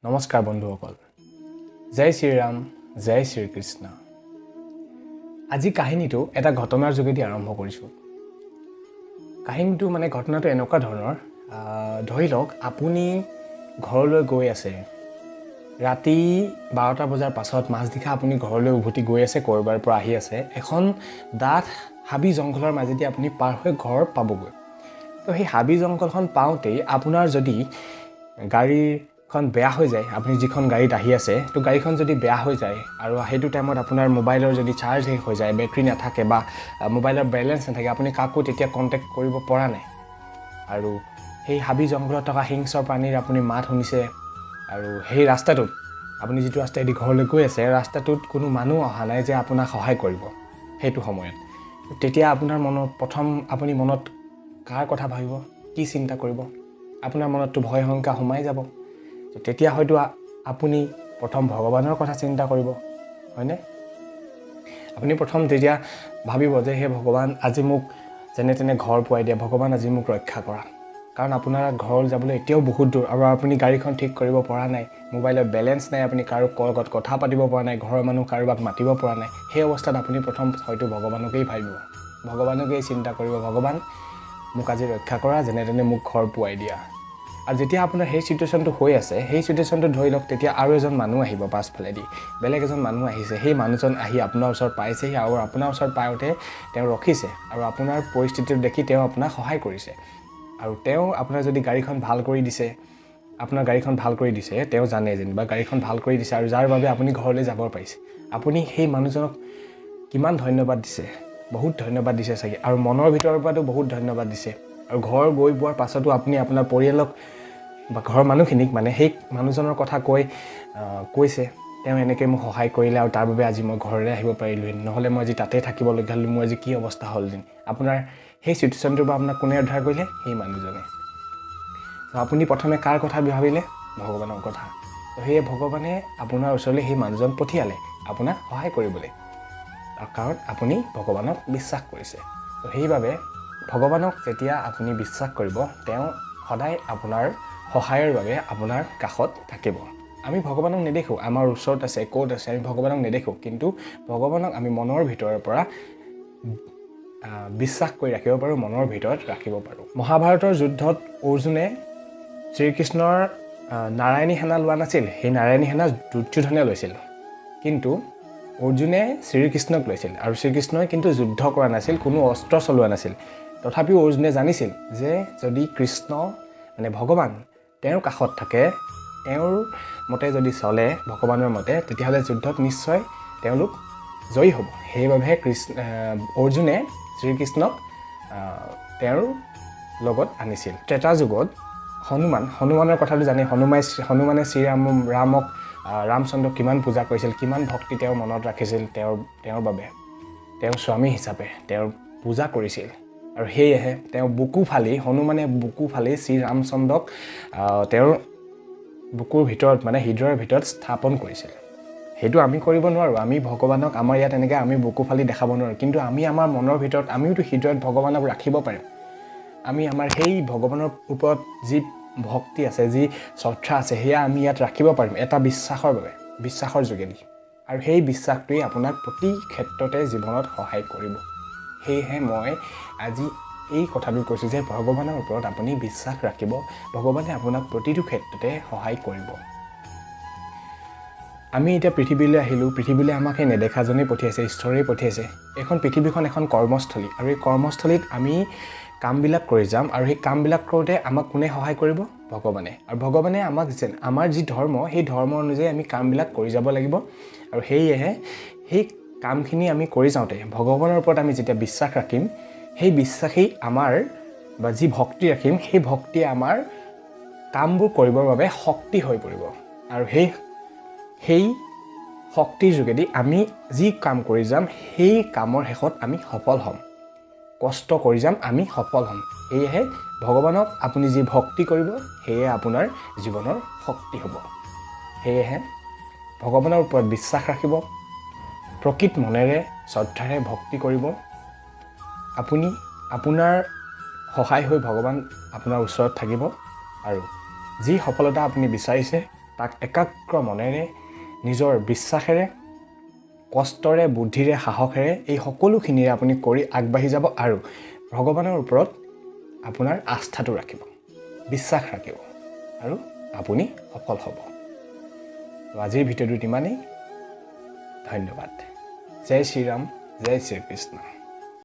নমস্কাৰ বন্ধুসকল জয় শ্ৰী ৰাম জয় শ্ৰী কৃষ্ণ আজি কাহিনীটো এটা ঘটনাৰ যোগেদি আৰম্ভ কৰিছোঁ কাহিনীটো ঘটনাটো এনেকুৱা ধৰণৰ ধৰি লওক আপুনি ঘৰলৈ গৈ আছে ৰাতি 12টা বজাৰ পাছত মাজনিশা আপুনি ঘৰলৈ উভতি গৈ আছে কৰবাৰ পৰা আহি আছে এখন ডাঠ হাবি জংঘলৰ মাজেদি আপুনি পাৰ হৈ ঘৰ পাবগৈ তো সেই হাবি জংঘলখন পাওঁতেই আপোনাৰ যদি গাড়ীখন বেয়া হৈ যায় আপুনি যিখন গাড়ীত আহি আছে তো গাড়ীখন যদি বেয়া হৈ যায় আৰু সেইটো টাইমত আপোনাৰ মোবাইলৰ যদি চাৰ্জ শেষ হৈ যায় বেটাৰী নাথাকে বা মোবাইলৰ বেলেন্স নাথাকে আপুনি কাকো তেতিয়া কন্টেক্ট কৰিব পৰা নাই আৰু সেই হাবি জংঘলত থকা হিংস্ৰ প্ৰাণীৰ আপুনি মাত শুনিছে আৰু সেই ৰাস্তাটোত আপুনি যিটো ৰাস্তাইদি ঘৰলৈ গৈ আছে ৰাস্তাটোত কোনো মানুহ অহা নাই যে আপোনাক সহায় কৰিব সেইটো সময়ত তেতিয়া আপোনাৰ মনত প্ৰথম আপুনি মনত কাৰ কথা ভাবিব কি চিন্তা কৰিব আপোনাৰ মনতটো ভয় শংকা সোমাই যাব তেতিয়া হয়তো আপুনি প্ৰথম ভগৱানৰ কথা চিন্তা কৰিব হয়নে আপুনি প্ৰথম তেতিয়া ভাবিব যে হে ভগৱান আজি মোক যেনে তেনে ঘৰ পোৱাই দিয়া ভগৱান আজি মোক ৰক্ষা কৰা কাৰণ আপোনাৰ ঘৰ যাবলৈ এতিয়াও বহুত দূৰ আৰু আপুনি গাড়ীখন ঠিক কৰিব পৰা নাই মোবাইলৰ বেলেন্স নাই আপুনি কাৰো লগত কথা পাতিব পৰা নাই ঘৰৰ মানুহ কাৰোবাক মাতিব পৰা নাই সেই অৱস্থাত আপুনি প্ৰথম হয়তো ভগৱানকেই ভাবিব ভগৱানকেই চিন্তা কৰিব ভগৱান মোক আজি ৰক্ষা কৰা যেনে তেনে মোক ঘৰ পোৱাই দিয়া আৰু যেতিয়া আপোনাৰ সেই সিচুৱেশ্যনটো হৈ আছে সেই সিচুৱেশ্যনটো ধৰি লওক তেতিয়া আৰু এজন মানুহ আহিব পাছফালেদি বেলেগ এজন মানুহ আহিছে সেই মানুহজন আহি আপোনাৰ ওচৰত পাইছেহি আৰু আপোনাৰ ওচৰত পাওঁতে তেওঁ ৰখিছে আৰু আপোনাৰ পৰিস্থিতিটো দেখি তেওঁ আপোনাক সহায় কৰিছে আৰু তেওঁ আপোনাৰ যদি গাড়ীখন ভাল কৰি দিছে আপোনাৰ গাড়ীখন ভাল কৰি দিছে তেওঁ জানে যেনিবা গাড়ীখন ভাল কৰি দিছে আৰু যাৰ বাবে আপুনি ঘৰলৈ যাব পাৰিছে আপুনি সেই মানুহজনক কিমান ধন্যবাদ দিছে বহুত ধন্যবাদ দিছে চাগে আৰু মনৰ ভিতৰৰ পৰাও বহুত ধন্যবাদ দিছে আৰু ঘৰ গৈ পোৱাৰ পাছতো আপুনি আপোনাৰ পৰিয়ালক বা ঘৰৰ মানুহখিনিক সেই মানুহজনৰ কথা কৈছে তেওঁ এনেকৈ মোক সহায় কৰিলে আৰু তাৰ বাবে আজি মই ঘৰলৈ আহিব পাৰিলোহেঁতেন নহ'লে মই আজি তাতে থাকিবলগীয়া হ'ল মোৰ আজি কি অৱস্থা হ'লহেঁতেন আপোনাৰ সেই চিটুৱেশ্যনটোৰ পৰা আপোনাক কোনে উদ্ধাৰ কৰিলে সেই মানুহজনে আপুনি প্ৰথমে কাৰ কথা ভাবিলে ভগৱানৰ কথা তো সেই ভগৱানে আপোনাৰ ওচৰলৈ সেই মানুহজন পঠিয়ালে আপোনাক সহায় কৰিবলৈ কাৰণ আপুনি ভগৱানক বিশ্বাস কৰিছে তো সেইবাবে ভগৱানক যেতিয়া আপুনি বিশ্বাস কৰিব তেওঁ সদায় আপোনাৰ সহায়ৰ বাবে আপোনাৰ কাষত থাকিব আমি ভগৱানক নেদেখোঁ আমাৰ ওচৰত আছে ক'ত আছে আমি ভগৱানক নেদেখোঁ কিন্তু ভগৱানক আমি মনৰ ভিতৰৰ পৰা বিশ্বাস কৰি ৰাখিব পাৰোঁ মনৰ ভিতৰত ৰাখিব পাৰোঁ মহাভাৰতৰ যুদ্ধত অৰ্জুনে শ্ৰীকৃষ্ণৰ নাৰায়ণী সেনা লোৱা নাছিল সেই নাৰায়ণী সেনা দুৰ্যোধনে লৈছিল কিন্তু অৰ্জুনে শ্ৰীকৃষ্ণক লৈছিল আৰু শ্ৰীকৃষ্ণই কিন্তু যুদ্ধ কৰা নাছিল কোনো অস্ত্ৰ চলোৱা নাছিল তথাপিও অৰ্জুনে জানিছিল যে যদি কৃষ্ণ ভগৱান তেওঁৰ কাষত থাকে তেওঁৰ মতে যদি চলে ভগৱানৰ মতে তেতিয়াহ'লে যুদ্ধত নিশ্চয় তেওঁলোক জয়ী হ'ব সেইবাবে অৰ্জুনে শ্ৰীকৃষ্ণক তেওঁৰ লগত আনিছিল ত্ৰেতা যুগত হনুমানৰ কথাটো জানে হনুমানে ৰামক ৰামচন্দ্ৰক কিমান পূজা কৰিছিল কিমান ভক্তি তেওঁৰ মনত ৰাখিছিল তেওঁৰ বাবে তেওঁৰ স্বামী হিচাপে তেওঁৰ পূজা কৰিছিল আৰু সেয়েহে হনুমানে বুকু ফালি শ্ৰী ৰামচন্দ্ৰক তেওঁৰ বুকুৰ ভিতৰত হৃদয়ৰ ভিতৰত স্থাপন কৰিছিল সেইটো আমি কৰিব নোৱাৰোঁ আমি ভগৱানক আমাৰ ইয়াত এনেকৈ আমি বুকু ফালি দেখাব নোৱাৰোঁ কিন্তু আমি আমাৰ মনৰ ভিতৰত আমিওতো হৃদয়ত ভগৱানক ৰাখিব পাৰিম আমি আমাৰ সেই ভগৱানৰ ওপৰত যি ভক্তি আছে যি শ্ৰদ্ধা আছে সেয়া আমি ইয়াত ৰাখিব পাৰিম এটা বিশ্বাসৰ যোগেদি আৰু সেই বিশ্বাসটোৱে আপোনাক প্ৰতি ক্ষেত্ৰতে জীৱনত সহায় কৰিব সেয়েহে মই আজি এই কথাটো কৈছোঁ যে ভগৱানৰ ওপৰত আপুনি বিশ্বাস ৰাখিব ভগৱানে আপোনাক প্ৰতিটো ক্ষেত্ৰতে সহায় কৰিব আমি এতিয়া পৃথিৱীলৈ আহিলোঁ পৃথিৱীলৈ আমাক সেই নেদেখাজনেই পঠিয়াইছে ঈশ্বৰেই পঠিয়াইছে এইখন পৃথিৱীখন এখন কৰ্মস্থলী আৰু এই কৰ্মস্থলীত আমি কামবিলাক কৰি যাম আৰু সেই কামবিলাক কৰোঁতে আমাক কোনে সহায় কৰিব ভগৱানে আৰু ভগৱানে আমাক আমাৰ যি ধৰ্ম সেই ধৰ্ম অনুযায়ী আমি কামবিলাক কৰি যাব লাগিব আৰু সেয়েহে সেই কামখিনি আমি কৰি যাওঁতে ভগৱানৰ ওপৰত আমি যেতিয়া বিশ্বাস ৰাখিম সেই বিশ্বাসেই আমাৰ বা যি ভক্তি ৰাখিম সেই ভক্তিয়ে আমাৰ কামবোৰ কৰিবৰ বাবে শক্তি হৈ পৰিব আৰু সেই শক্তিৰ যোগেদি আমি যি কাম কৰি যাম সেই কামৰ শেষত আমি সফল হ'ম কষ্ট কৰি যাম আমি সফল হ'ম সেয়েহে ভগৱানক আপুনি যি ভক্তি কৰিব সেয়ে আপোনাৰ জীৱনৰ শক্তি হ'ব সেয়েহে ভগৱানৰ ওপৰত বিশ্বাস ৰাখিব প্ৰকৃত মনেৰে শ্ৰদ্ধাৰে ভক্তি কৰিব আপুনি আপোনাৰ সহায় হৈ ভগৱান আপোনাৰ ওচৰত থাকিব আৰু যি সফলতা আপুনি বিচাৰিছে তাক একাগ্ৰ মনেৰে নিজৰ বিশ্বাসেৰে কষ্টৰে বুদ্ধিৰে সাহসেৰে এই সকলোখিনিৰে আপুনি কৰি আগবাঢ়ি যাব আৰু ভগৱানৰ ওপৰত আপোনাৰ আস্থাটো ৰাখিব বিশ্বাস ৰাখিব আৰু আপুনি সফল হ'ব আজিৰ ভিডিঅ'টোত ইমানেই ধন্যবাদ জয় শ্ৰী ৰাম জয় শ্ৰী কৃষ্ণ